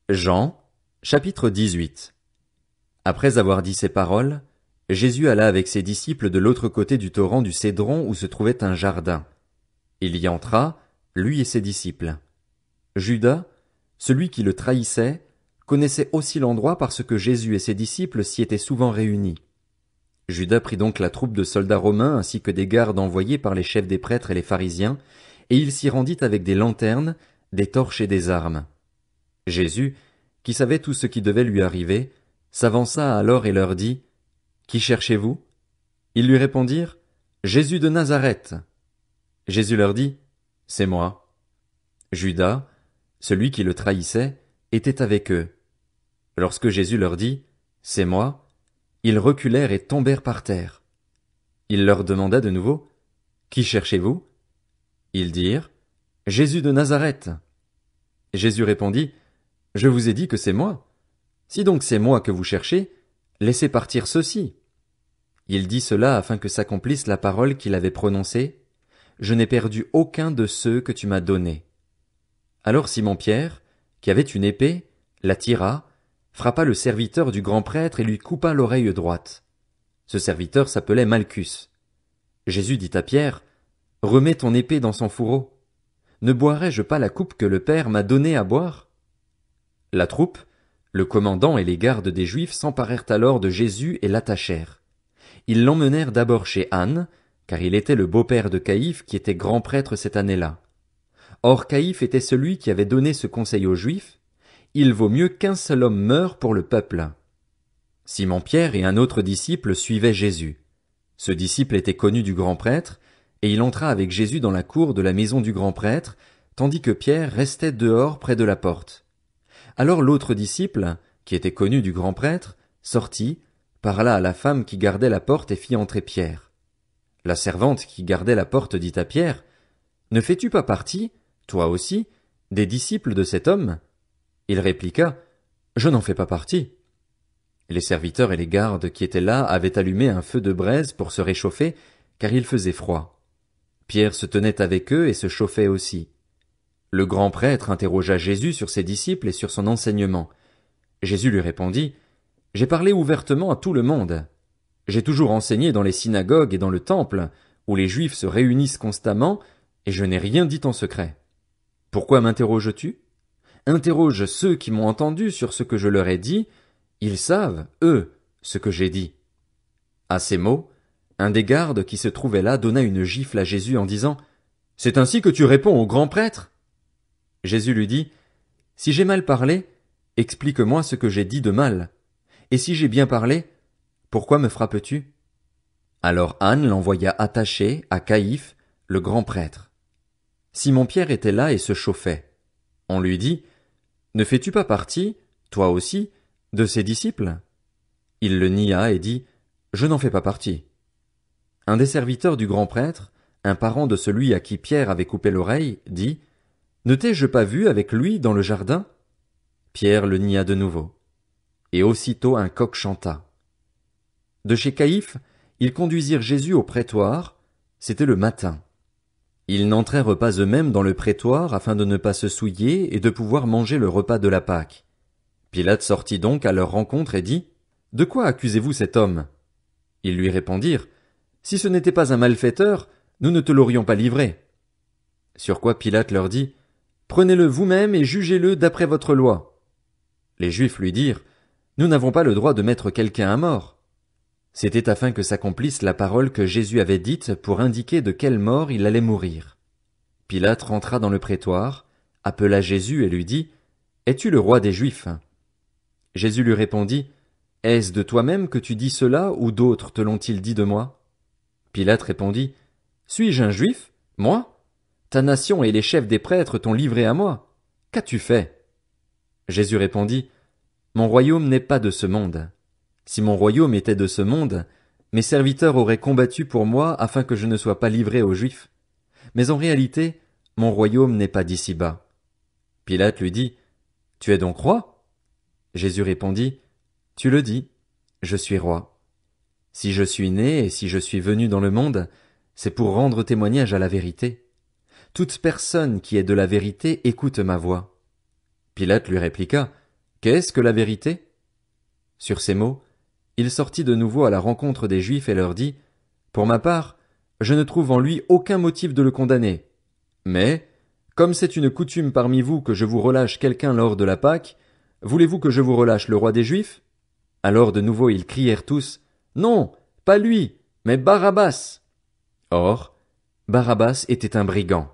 Jean, chapitre 18. Après avoir dit ces paroles, Jésus alla avec ses disciples de l'autre côté du torrent du Cédron où se trouvait un jardin. Il y entra, lui et ses disciples. Judas, celui qui le trahissait, connaissait aussi l'endroit parce que Jésus et ses disciples s'y étaient souvent réunis. Judas prit donc la troupe de soldats romains ainsi que des gardes envoyés par les chefs des prêtres et les pharisiens, et il s'y rendit avec des lanternes, des torches et des armes. Jésus, qui savait tout ce qui devait lui arriver, s'avança alors et leur dit, « Qui cherchez-vous » Ils lui répondirent, « Jésus de Nazareth. » Jésus leur dit, « C'est moi. » Judas, celui qui le trahissait, était avec eux. Lorsque Jésus leur dit, « C'est moi », ils reculèrent et tombèrent par terre. Il leur demanda de nouveau, « Qui cherchez-vous » Ils dirent, « Jésus de Nazareth. » Jésus répondit, « Je vous ai dit que c'est moi. Si donc c'est moi que vous cherchez, laissez partir ceux-ci. » Il dit cela afin que s'accomplisse la parole qu'il avait prononcée, « Je n'ai perdu aucun de ceux que tu m'as donnés. » Alors Simon-Pierre, qui avait une épée, la tira, frappa le serviteur du grand prêtre et lui coupa l'oreille droite. Ce serviteur s'appelait Malchus. Jésus dit à Pierre, « Remets ton épée dans son fourreau. Ne boirai-je pas la coupe que le Père m'a donnée à boire ?» La troupe, le commandant et les gardes des Juifs s'emparèrent alors de Jésus et l'attachèrent. Ils l'emmenèrent d'abord chez Anne, car il était le beau-père de Caïphe qui était grand prêtre cette année-là. Or Caïphe était celui qui avait donné ce conseil aux Juifs, « Il vaut mieux qu'un seul homme meure pour le peuple. » Simon-Pierre et un autre disciple suivaient Jésus. Ce disciple était connu du grand prêtre, et il entra avec Jésus dans la cour de la maison du grand prêtre, tandis que Pierre restait dehors près de la porte. Alors l'autre disciple, qui était connu du grand prêtre, sortit, parla à la femme qui gardait la porte et fit entrer Pierre. La servante qui gardait la porte dit à Pierre, « Ne fais-tu pas partie, toi aussi, des disciples de cet homme ?» Il répliqua, « Je n'en fais pas partie. » Les serviteurs et les gardes qui étaient là avaient allumé un feu de braise pour se réchauffer, car il faisait froid. Pierre se tenait avec eux et se chauffait aussi. Le grand prêtre interrogea Jésus sur ses disciples et sur son enseignement. Jésus lui répondit, « J'ai parlé ouvertement à tout le monde. J'ai toujours enseigné dans les synagogues et dans le temple, où les Juifs se réunissent constamment, et je n'ai rien dit en secret. Pourquoi m'interroges-tu ? Interroge ceux qui m'ont entendu sur ce que je leur ai dit, ils savent, eux, ce que j'ai dit. » À ces mots, un des gardes qui se trouvait là donna une gifle à Jésus en disant, « C'est ainsi que tu réponds au grand prêtre ?» Jésus lui dit, « Si j'ai mal parlé, explique-moi ce que j'ai dit de mal. Et si j'ai bien parlé, pourquoi me frappes-tu » Alors Anne l'envoya attacher à Caïphe, le grand prêtre. Simon-Pierre était là et se chauffait. On lui dit, « Ne fais-tu pas partie, toi aussi, de ses disciples ?» Il le nia et dit, « Je n'en fais pas partie. » Un des serviteurs du grand prêtre, un parent de celui à qui Pierre avait coupé l'oreille, dit, « Ne t'ai-je pas vu avec lui dans le jardin ?» Pierre le nia de nouveau. Et aussitôt un coq chanta. De chez Caïphe, ils conduisirent Jésus au prétoire, c'était le matin. Ils n'entrèrent pas eux-mêmes dans le prétoire afin de ne pas se souiller et de pouvoir manger le repas de la Pâque. Pilate sortit donc à leur rencontre et dit, « De quoi accusez-vous cet homme ?» Ils lui répondirent, « Si ce n'était pas un malfaiteur, nous ne te l'aurions pas livré. » Sur quoi Pilate leur dit, « Prenez-le vous-même et jugez-le d'après votre loi. » Les Juifs lui dirent, « Nous n'avons pas le droit de mettre quelqu'un à mort. » C'était afin que s'accomplisse la parole que Jésus avait dite pour indiquer de quelle mort il allait mourir. Pilate rentra dans le prétoire, appela Jésus et lui dit, « Es-tu le roi des Juifs ?» Jésus lui répondit, « Est-ce de toi-même que tu dis cela ou d'autres te l'ont-ils dit de moi ?» Pilate répondit, « Suis-je un Juif, moi ? Ta nation et les chefs des prêtres t'ont livré à moi. Qu'as-tu fait ?» Jésus répondit, « Mon royaume n'est pas de ce monde. Si mon royaume était de ce monde, mes serviteurs auraient combattu pour moi afin que je ne sois pas livré aux Juifs. Mais en réalité, mon royaume n'est pas d'ici-bas. » Pilate lui dit, « Tu es donc roi ?» Jésus répondit, « Tu le dis, je suis roi. Si je suis né et si je suis venu dans le monde, c'est pour rendre témoignage à la vérité. Toute personne qui est de la vérité écoute ma voix. » Pilate lui répliqua, Qu'est-ce que la vérité? Sur ces mots, il sortit de nouveau à la rencontre des Juifs et leur dit, Pour ma part, je ne trouve en lui aucun motif de le condamner. Mais, comme c'est une coutume parmi vous que je vous relâche quelqu'un lors de la Pâque, voulez-vous que je vous relâche le roi des Juifs? Alors de nouveau ils crièrent tous, Non, pas lui, mais Barabbas. Or, Barabbas était un brigand.